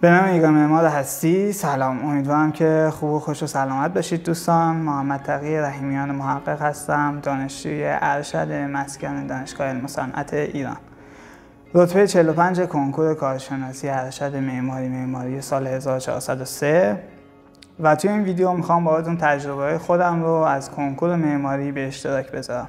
به نام ایگار معمار هستی. سلام، امیدوارم که خوب و خوش و سلامت باشید دوستان. محمد تقی رحیمیان محقق هستم، دانشجوی ارشد مسکن دانشگاه علم و صنعت ایران. رتبه 45 کنکور کارشناسی ارشد معماری سال 1403 و توی این ویدیو میخوام باهاتون تجربه خودم رو از کنکور معماری به اشتراک بذارم.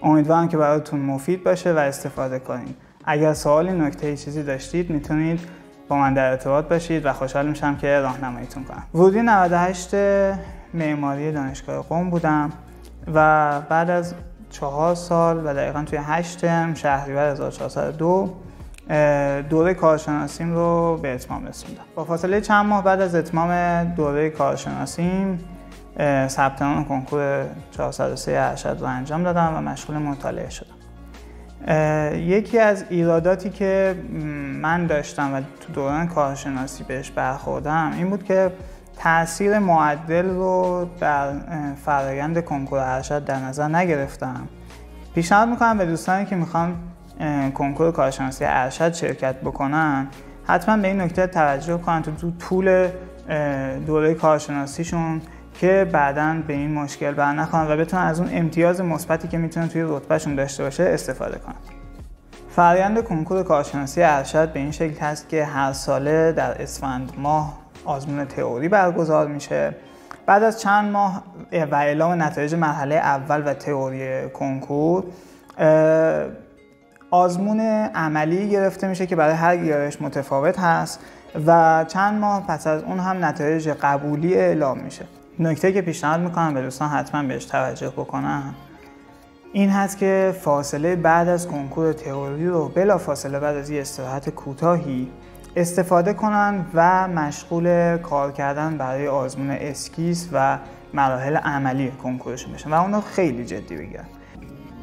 امیدوارم که براتون مفید باشه و استفاده کنید. اگر سوالی، نکته چیزی داشتید میتونید با من در ارتباط باشید و خوشحال میشم که راهنماییتون کنم. ورودی 98 معماری دانشگاه قم بودم و بعد از 4 سال و دقیقاً توی 8 شهریور 1402 دوره کارشناسیم رو به اتمام رسوندم. با فاصله چند ماه بعد از اتمام دوره کارشناسیم ثبت نام کنکور 403 ارشد رو انجام دادم و مشغول مطالعه شدم. یکی از ایراداتی که من داشتم و تو دوران کارشناسی بهش برخوردم این بود که تأثیر معدل رو در فرآیند کنکور ارشد در نظر نگرفتم. پیشنهاد میکنم به دوستانی که میخوان کنکور کارشناسی ارشد شرکت بکنن حتما به این نکته توجه کنن تو طول دوره کارشناسیشون که بعداً به این مشکل برنخورن و بتونن از اون امتیاز مثبتی که میتونن توی رتبهشون داشته باشه استفاده کنن. فرآیند کنکور کارشناسی ارشد به این شکل هست که هر ساله در اسفند ماه آزمون تئوری برگزار میشه. بعد از چند ماه و اعلام نتایج مرحله اول و تئوری کنکور آزمون عملی گرفته میشه که برای هر گرایش متفاوت هست و چند ماه پس از اون هم نتایج قبولی اعلام میشه. نکته که پیشنهاد میکنم به دوستان حتما بهش توجه بکنن این هست که فاصله بعد از کنکور تئوری رو بلا فاصله بعد از یه استراحت کوتاهی استفاده کنن و مشغول کار کردن برای آزمون اسکیس و مراحل عملی کنکورشون بشن و اونو خیلی جدی بگیرن.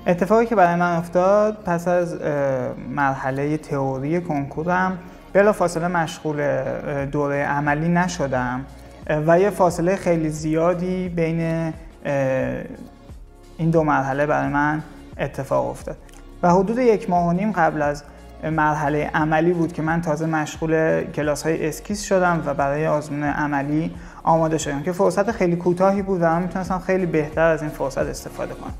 اتفاقی که برای من افتاد پس از مرحله تئوری کنکورم بلا فاصله مشغول دوره عملی نشدم و یه فاصله خیلی زیادی بین این دو مرحله برای من اتفاق افتاد و حدود 1.5 ماه قبل از مرحله عملی بود که من تازه مشغول کلاس‌های اسکیس شدم و برای آزمون عملی آماده شدم که فرصت خیلی کوتاهی بود و من میتونستم خیلی بهتر از این فرصت استفاده کنم.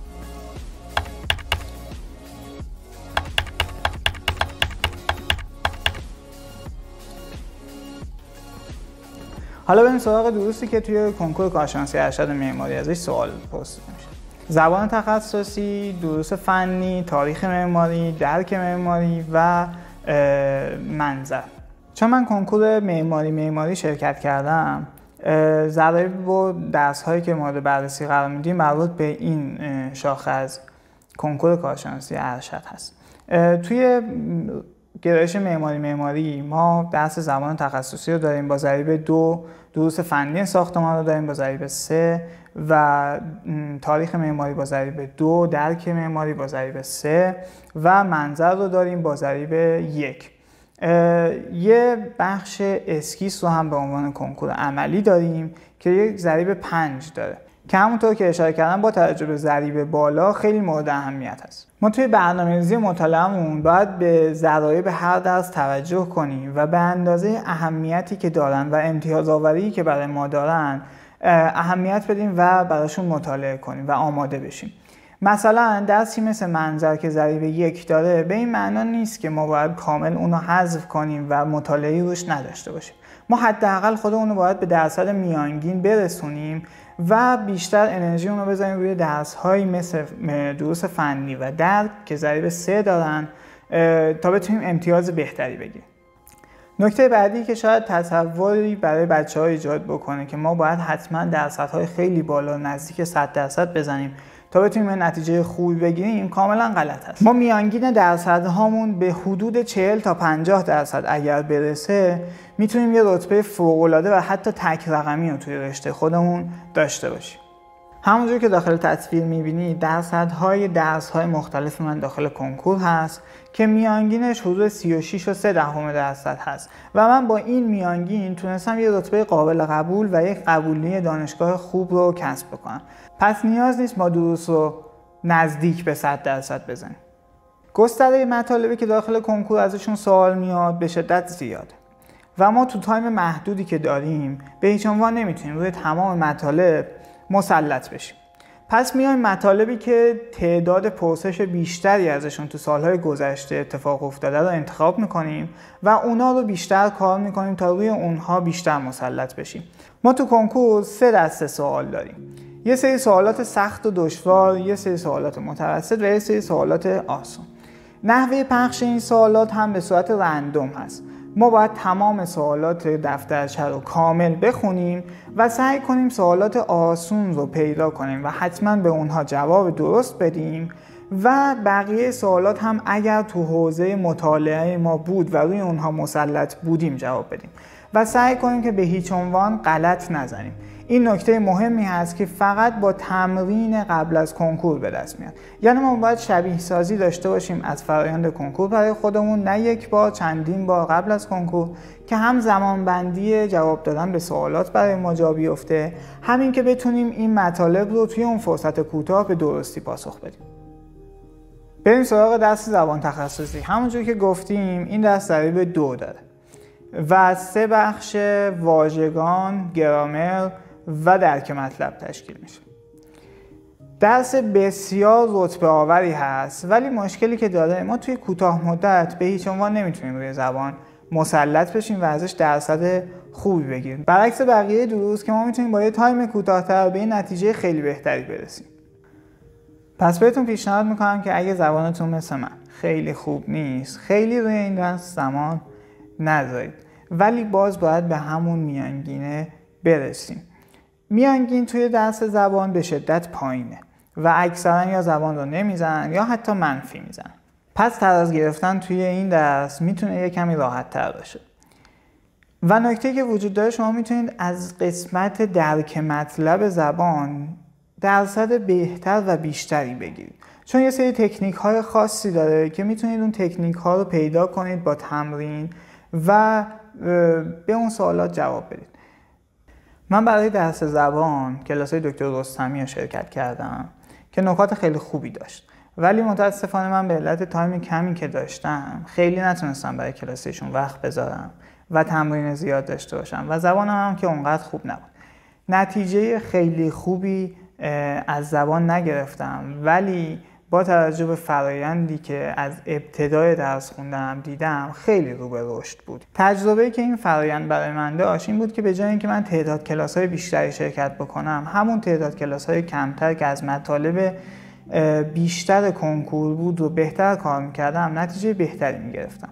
حالا بریم سراغ دروسی که توی کنکور کارشناسی ارشد معماری ازش سوال پرسیده میشه. زبان تخصصی، دروس فنی، تاریخ معماری، درک معماری و منظر. چون من کنکور معماری شرکت کردم، ضرایب و درس‌هایی که مورد بررسی قرار میدیم مربوط به این شاخه از کنکور کارشناسی ارشد هست. توی گرایش معماری ما درس زبان تخصصی رو داریم با ضریب 2، دروس فنی ساختمان رو داریم با ضریب 3 و تاریخ معماری با ضریب 2، درک معماری با ضریب 3 و منظر رو داریم با ضریب 1. یه بخش اسکیس رو هم به عنوان کنکور عملی داریم که یک ضریب 5 داره که همونطور که اشاره کردم با توجه به ضریب بالا خیلی مورد اهمیت هست. ما توی برنامه‌ریزی مطالعه‌مون باید به ضرایب هر درس توجه کنیم و به اندازه اهمیتی که دارن و امتیازآوری که برای ما دارن اهمیت بدیم و براشون مطالعه کنیم و آماده بشیم. مثلا درسی مثل منظر که ضریب 1 داره به این معنا نیست که ما باید کامل اونو حذف کنیم و مطالعه‌ای روش نداشته باشیم. ما حداقل خودمون رو باید به درصد میانگین برسونیم و بیشتر انرژی اون رو بذاریم روی درس‌هایی مثل دروس فنی و درک که ضریب 3 دارن تا بتونیم امتیاز بهتری بگیریم. نکته بعدی که شاید تصوری برای بچه‌ها ایجاد بکنه که ما باید حتما درصدهای خیلی بالا نزدیک 100% بزنیم تا بتونیم نتیجه خوبی بگیریم کاملا غلط هست. ما میانگین درصدهامون به حدود 40 تا 50% اگر برسه میتونیم یه رتبه فوق‌العاده و حتی تک رقمی رو توی رشته خودمون داشته باشیم. همونجور که داخل تصویر میبینید درصدهای مختلف من داخل کنکور هست که میانگینش حدود 36.3% هست و من با این میانگین تونستم یه رتبه قابل قبول و یک قبولی دانشگاه خوب رو کسب بکنم. پس نیاز نیست ما دروس رو نزدیک به 100% بزنیم. گستره مطالبی که داخل کنکور ازشون سوال میاد به شدت زیاده. و ما تو تایم محدودی که داریم به هیچ عنوان نمیتونیم روی تمام مطالب مسلط بشیم. پس میایم مطالبی که تعداد پرسش بیشتری ازشون تو سالهای گذشته اتفاق افتاده رو انتخاب میکنیم و اونا رو بیشتر کار میکنیم تا روی اونها بیشتر مسلط بشیم. ما تو کنکور 3 دسته سوال داریم. یه سری سوالات سخت و دشوار، یه سری سوالات متوسط و یه سری سوالات آسان. نحوه پخش این سوالات هم به صورت رندوم هست. ما باید تمام سوالات دفترچه رو کامل بخونیم و سعی کنیم سوالات آسون رو پیدا کنیم و حتما به اونها جواب درست بدیم و بقیه سوالات هم اگر تو حوزه مطالعه ما بود و روی اونها مسلط بودیم جواب بدیم و سعی کنیم که به هیچ عنوان غلط نزنیم. این نکته مهمی هست که فقط با تمرین قبل از کنکور به دست میاد. یعنی ما باید شبیه سازی داشته باشیم از فرآیند کنکور برای خودمون، نه یک بار، چندین بار قبل از کنکور، که هم زمان بندی جواب دادن به سوالات برای ما جا بیفته، همین که بتونیم این مطالب رو توی اون فرصت کوتاه به درستی پاسخ بدیم. بریم سراغ درس زبان تخصصی. همونجور که گفتیم این درس ضریب 2 داره و 3 بخش واژگان، گرامر و درک مطلب تشکیل میشه. درس بسیار رتبه آوری هست، ولی مشکلی که داره ما توی کوتاه مدت به هیچ عنوان نمیتونیم روی زبان مسلط بشیم و ازش درصد خوبی بگیریم. برعکس بقیه دروس که ما میتونیم با یه تایم کوتاه‌تر به این نتیجه خیلی بهتری برسیم. پس بهتون پیشنهاد میکنم که اگه زبانتون مثل من خیلی خوب نیست، خیلی روی این درس زمان نذارید، ولی باز باید به همون میانگینه برسیم. میانگین توی درس زبان به شدت پایینه و اکثرا یا زبان رو نمیزنن یا حتی منفی میزنن. پس تراز گرفتن توی این درس میتونه یه کمی راحت تر باشه. و نکته که وجود داره، شما میتونید از قسمت درک مطلب زبان درصد بهتر و بیشتری بگیرید، چون یه سری تکنیک های خاصی داره که میتونید اون تکنیک ها رو پیدا کنید با تمرین و به اون سوالات جواب بدید. من برای درس زبان کلاس‌های دکتر رستمی رو شرکت کردم که نکات خیلی خوبی داشت، ولی متاسفانه من به علت تایم کمی که داشتم خیلی نتونستم برای کلاسشون وقت بذارم و تمرین زیاد داشته باشم و زبانم هم که اونقدر خوب نبود. نتیجه خیلی خوبی از زبان نگرفتم، ولی با توجه به فرایندی که از ابتدای درس خوندم دیدم خیلی رو به رشد بود. تجربه‌ای که این فرایند برای من داشت این بود که به جای اینکه من تعداد کلاس‌های بیشتری شرکت بکنم، همون تعداد کلاس‌های کمتر که از مطالب بیشتر کنکور بود و بهتر کار می‌کردم، نتیجه بهتری می‌گرفتم.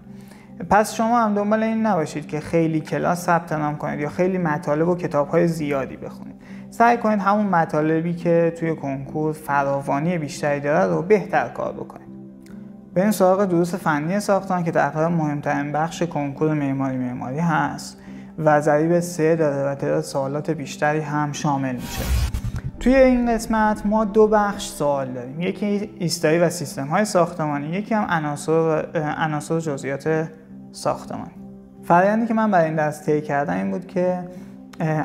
پس شما هم دنبال این نباشید که خیلی کلاس ثبت نام کنید یا خیلی مطالب و کتاب‌های زیادی بخونید. سعی کنید همون مطالبی که توی کنکور فراوانی بیشتری داره رو بهتر کار بکنید. بریم سراغ دروس فنی ساختمان که تقریبا مهمترین بخش کنکور معماری هست و ضریب 3 داره و تعداد سوالات بیشتری هم شامل میشه. توی این قسمت ما 2 بخش سوال داریم، یکی ایستایی و سیستم‌های ساختمانی، یکی هم عناصر و جزئیات ساختمانی. فرآیندی که من برای این درس طی کردم این بود که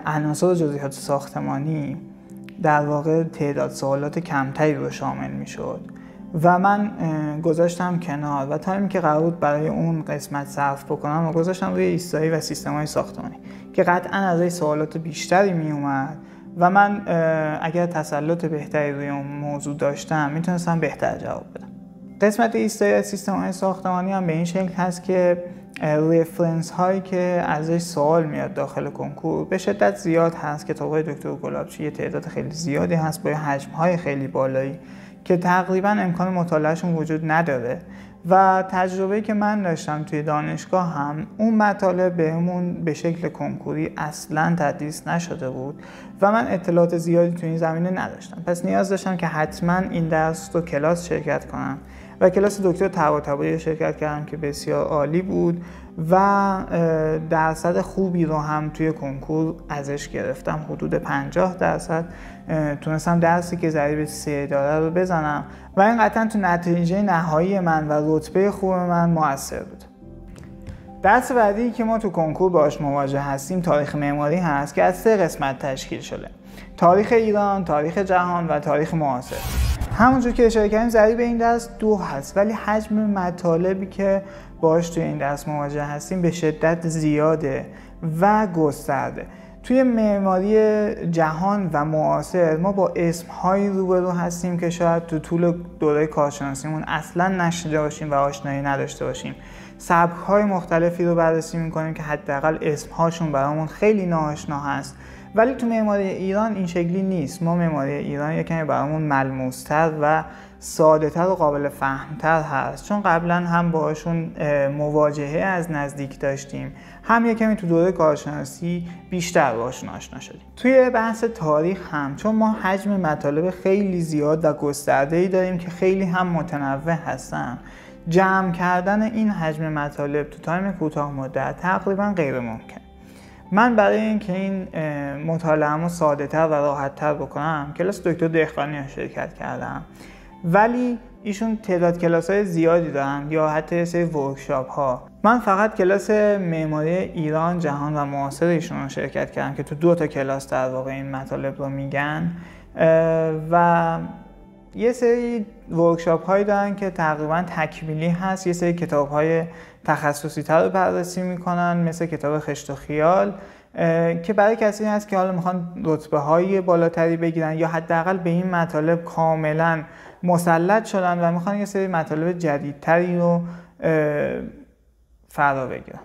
عناصر و جزئیات ساختمانی در واقع تعداد سوالات کمتری رو شامل میشد و من گذاشتم کنار و تایمی که قرار بود برای اون قسمت صرف بکنم و گذاشتم روی ایستایی و سیستم‌های ساختمانی که قطعاً ازش سوالات بیشتری می اومد و من اگر تسلط بهتری روی اون موضوع داشتم میتونستم بهتر جواب بدم. قسمت ایستایی و سیستم‌های ساختمانی هم به این شکل هست که ریفرنس هایی که ازش سوال میاد داخل کنکور به شدت زیاد هست. کتاب‌های دکتر گلابچی یه تعداد خیلی زیادی هست با حجم‌های خیلی بالایی که تقریبا امکان مطالعهشون وجود نداره و تجربه‌ای که من داشتم توی دانشگاه هم اون مطالب بهمون به شکل کنکوری اصلاً تدریس نشده بود و من اطلاعات زیادی توی این زمینه نداشتم. پس نیاز داشتم که حتما این درس رو کلاس شرکت کنم و کلاس دکتر طباطبایی شرکت کردم که بسیار عالی بود و درصد خوبی رو هم توی کنکور ازش گرفتم. حدود 50% تونستم درسی که ضریب 3 داره رو بزنم و این قطعا تو نتیجه نهایی من و رتبه خوب من مؤثر بود. درس بعدی که ما تو کنکور باهاش مواجه هستیم تاریخ معماری هست که از 3 قسمت تشکیل شده: تاریخ ایران، تاریخ جهان و تاریخ معاصر. همونجور که اشاره کردیم ضریب این درس 2 هست، ولی حجم مطالبی که باهاش توی این درس مواجه هستیم به شدت زیاده و گسترده. توی معماری جهان و معاصر ما با اسم‌هایی روبرو هستیم که شاید تو طول دوره کارشناسیمون اصلاً نشنیده باشیم و آشنایی نداشته باشیم. سبک‌های مختلفی رو بررسی می‌کنیم که حداقل اسم‌هاشون برامون خیلی ناآشنا هست، ولی تو معماری ایران این شکلی نیست. ما معماری ایران یکمی برامون ملموس‌تر و ساده‌تر و قابل فهم‌تر هست، چون قبلا هم باهاشون مواجهه از نزدیک داشتیم، هم یکمی تو دوره کارشناسی بیشتر باهاشون آشنا شدیم. توی بحث تاریخ هم چون ما حجم مطالب خیلی زیاد و گسترده‌ای داریم که خیلی هم متنوع هستن، جمع کردن این حجم مطالب تو تایم کوتاه مدت تقریبا غیر ممکن. من برای اینکه این مطالعه‌مو ساده‌تر و راحت‌تر بکنم کلاس دکتر دهقانی رو شرکت کردم، ولی ایشون تعداد کلاس‌های زیادی دارن یا حتی سری ورکشاپ‌ها. من فقط کلاس معماری ایران، جهان و معاصر ایشون رو شرکت کردم که تو 2 تا کلاس در واقع این مطالب رو میگن و یه سری ورکشاپ هایی دارن که تقریبا تکمیلی هست. یه سری کتاب های تخصصی تر رو بررسی میکنن، مثل کتاب خشت و خیال که برای کسی هست که حالا میخوان رتبه های بالاتری بگیرن یا حداقل به این مطالب کاملا مسلط شدن و میخوان یه سری مطالب جدیدتری رو فرا بگیرن.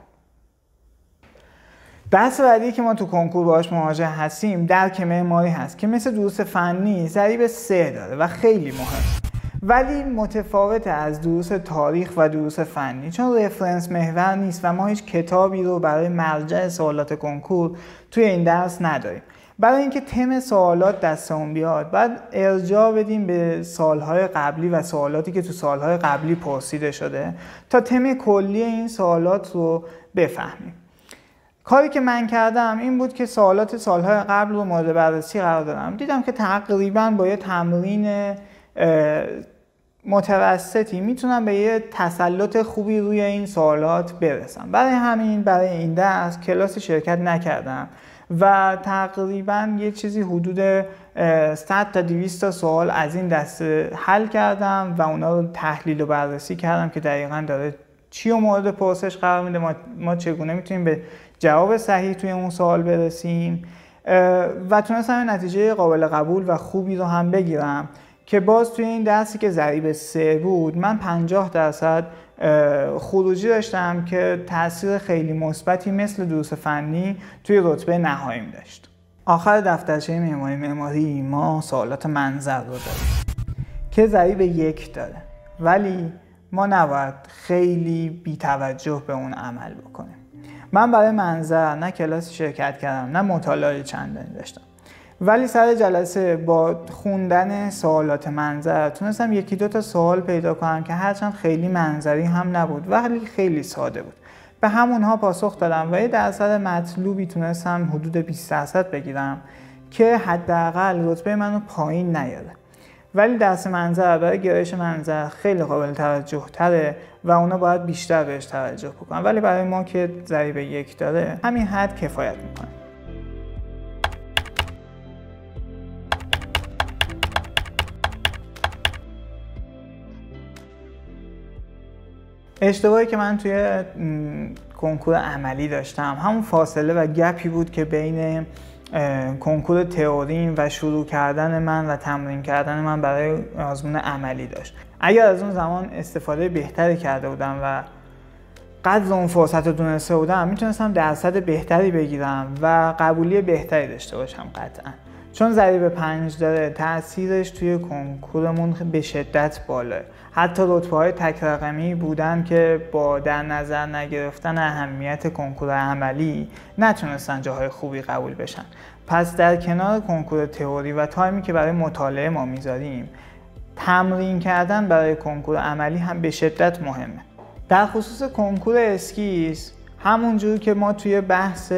بحث بعدی که ما تو کنکور باهاش مواجه هستیم درک معماری هست که مثل دروس فنی ضریب 3 داره و خیلی مهم، ولی متفاوت از دروس تاریخ و دروس فنی، چون رفرنس محور نیست و ما هیچ کتابی رو برای مرجع سوالات کنکور توی این درس نداریم. برای اینکه تم سوالات دستمون بیاد باید ارجاع بدیم به سالهای قبلی و سوالاتی که تو سالهای قبلی پرسیده شده تا تم کلی این سوالات رو بفهمیم. کاری که من کردم این بود که سوالات سالهای قبل رو مورد بررسی قرار دادم. دیدم که تقریباً با یه تمرین متوسطی میتونم به یه تسلط خوبی روی این سوالات برسم. برای همین برای این درس کلاس شرکت نکردم و تقریباً یه چیزی حدود 100 تا 200 تا سوال از این دسته حل کردم و اونا رو تحلیل و بررسی کردم که دقیقاً داره چی رو مورد پرسش قرار میده، ما چگونه میتونیم به جواب صحیح توی اون سوال برسیم و تونستم نتیجه قابل قبول و خوبی رو هم بگیرم که باز توی این درسی که ضریب 3 بود من 50% خروجی داشتم که تأثیر خیلی مثبتی مثل دروس فنی توی رتبه نهاییم داشت. آخر دفترچه معماری ما سوالات منظر رو داریم که ضریب 1 داره، ولی ما نباید خیلی بی‌توجه به اون عمل بکنیم. من برای منظر نه کلاس شرکت کردم نه مطالعه چندانی داشتم، ولی سر جلسه با خوندن سوالات منظر تونستم 1-2 تا سوال پیدا کنم که هرچند خیلی منظری هم نبود ولی خیلی ساده بود. به همونها پاسخ دادم و یه درصد مطلوبی تونستم حدود 20% بگیرم که حداقل رتبه منو پایین نیاره. ولی درس منظر برای گرایش منظر خیلی قابل توجه تره و اونا باید بیشتر بهش توجه بکنن، ولی برای ما که ضریب 1 داره همین حد کفایت میکنه. اشتباهی که من توی کنکور عملی داشتم همون فاصله و گپی بود که بین کنکور تئوریم و شروع کردن من و تمرین کردن من برای آزمون عملی داشت. اگر از اون زمان استفاده بهتری کرده بودم و قدر اون فرصت رو دونسته بودم میتونستم درصد بهتری بگیرم و قبولی بهتری داشته باشم قطعا. چون ضریب 5 داره تأثیرش توی کنکورمون به شدت بالاه. حتی رتبه‌های تک رقمی بودن که با در نظر نگرفتن اهمیت کنکور عملی نتونستن جاهای خوبی قبول بشن. پس در کنار کنکور تئوری و تایمی که برای مطالعه ما میذاریم، تمرین کردن برای کنکور عملی هم به شدت مهمه. در خصوص کنکور اسکیس همونجور که ما توی بحث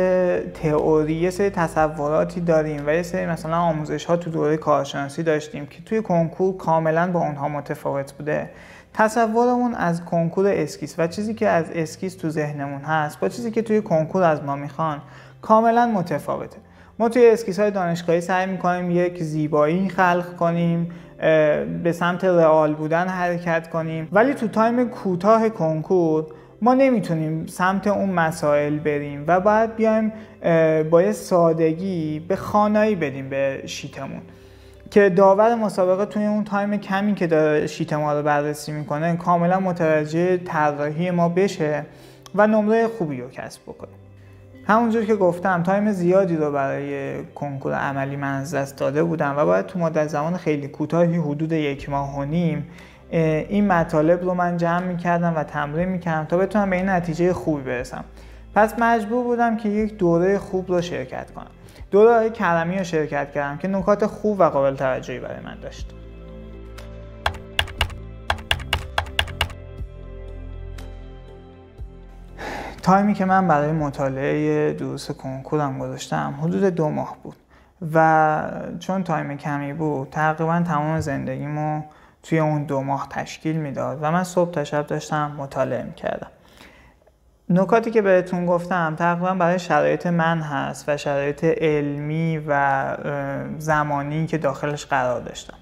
تئوری یه سری تصوراتی داریم و یه سری مثلا آموزش ها تو دوره کارشناسی داشتیم که توی کنکور کاملا با اونها متفاوت بوده، تصورمون از کنکور اسکیس و چیزی که از اسکیس تو ذهنمون هست با چیزی که توی کنکور از ما میخوان کاملا متفاوته. ما توی اسکیس های دانشگاهی سعی میکنیم یک زیبایی خلق کنیم، به سمت رئال بودن حرکت کنیم، ولی تو تایم کوتاه کنکور ما نمیتونیم سمت اون مسائل بریم و باید بیایم با یه سادگی به خانایی بدیم به شیتمون که داور مسابقه توی اون تایم کمی که داره شیت ما رو بررسی میکنه کاملا متوجه طراحی ما بشه و نمره خوبی رو کسب بکنه. همونجور که گفتم تایم زیادی رو برای کنکور عملی من از دست داده بودم و باید تو مدت زمان خیلی کوتاهی حدود 1.5 ماه این مطالب رو من جمع میکردم و تمرین میکردم تا بتونم به این نتیجه خوبی برسم. پس مجبور بودم که یک دوره خوب رو شرکت کنم. دوره کرمی رو شرکت کردم که نکات خوب و قابل توجهی برای من داشت. تایمی که من برای مطالعه دروس کنکورم گذاشتم حدود 2 ماه بود و چون تایم کمی بود تقریبا تمام زندگیمو توی اون 2 ماه تشکیل میداد و من صبح تا شب داشتم مطالعه میکردم. نکاتی که بهتون گفتم تقریبا برای شرایط من هست و شرایط علمی و زمانی که داخلش قرار داشتم.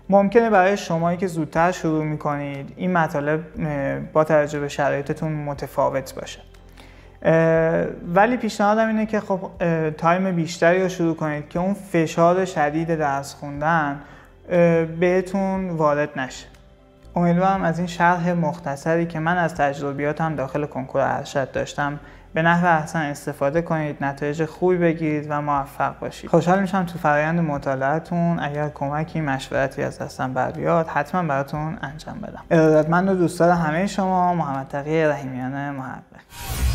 ممکنه برای شمایی که زودتر شروع میکنید این مطالب با توجه به شرایطتون متفاوت باشه، ولی پیشنهادم اینه که خب تایم بیشتری رو شروع کنید که اون فشار شدید درس خوندن بهتون وارد نشه. امیدوارم از این شرح مختصری که من از تجربیاتم داخل کنکور ارشد داشتم به نحو احسن استفاده کنید، نتایج خوبی بگیرید و موفق باشید. خوشحال میشم تو فرآیند مطالعه‌تون اگر کمکی مشورتی از دستم بر بیاد حتما براتون انجام بدم. ارادتمند و دوستدار همه شما، محمد تقی رحیمیان محقق.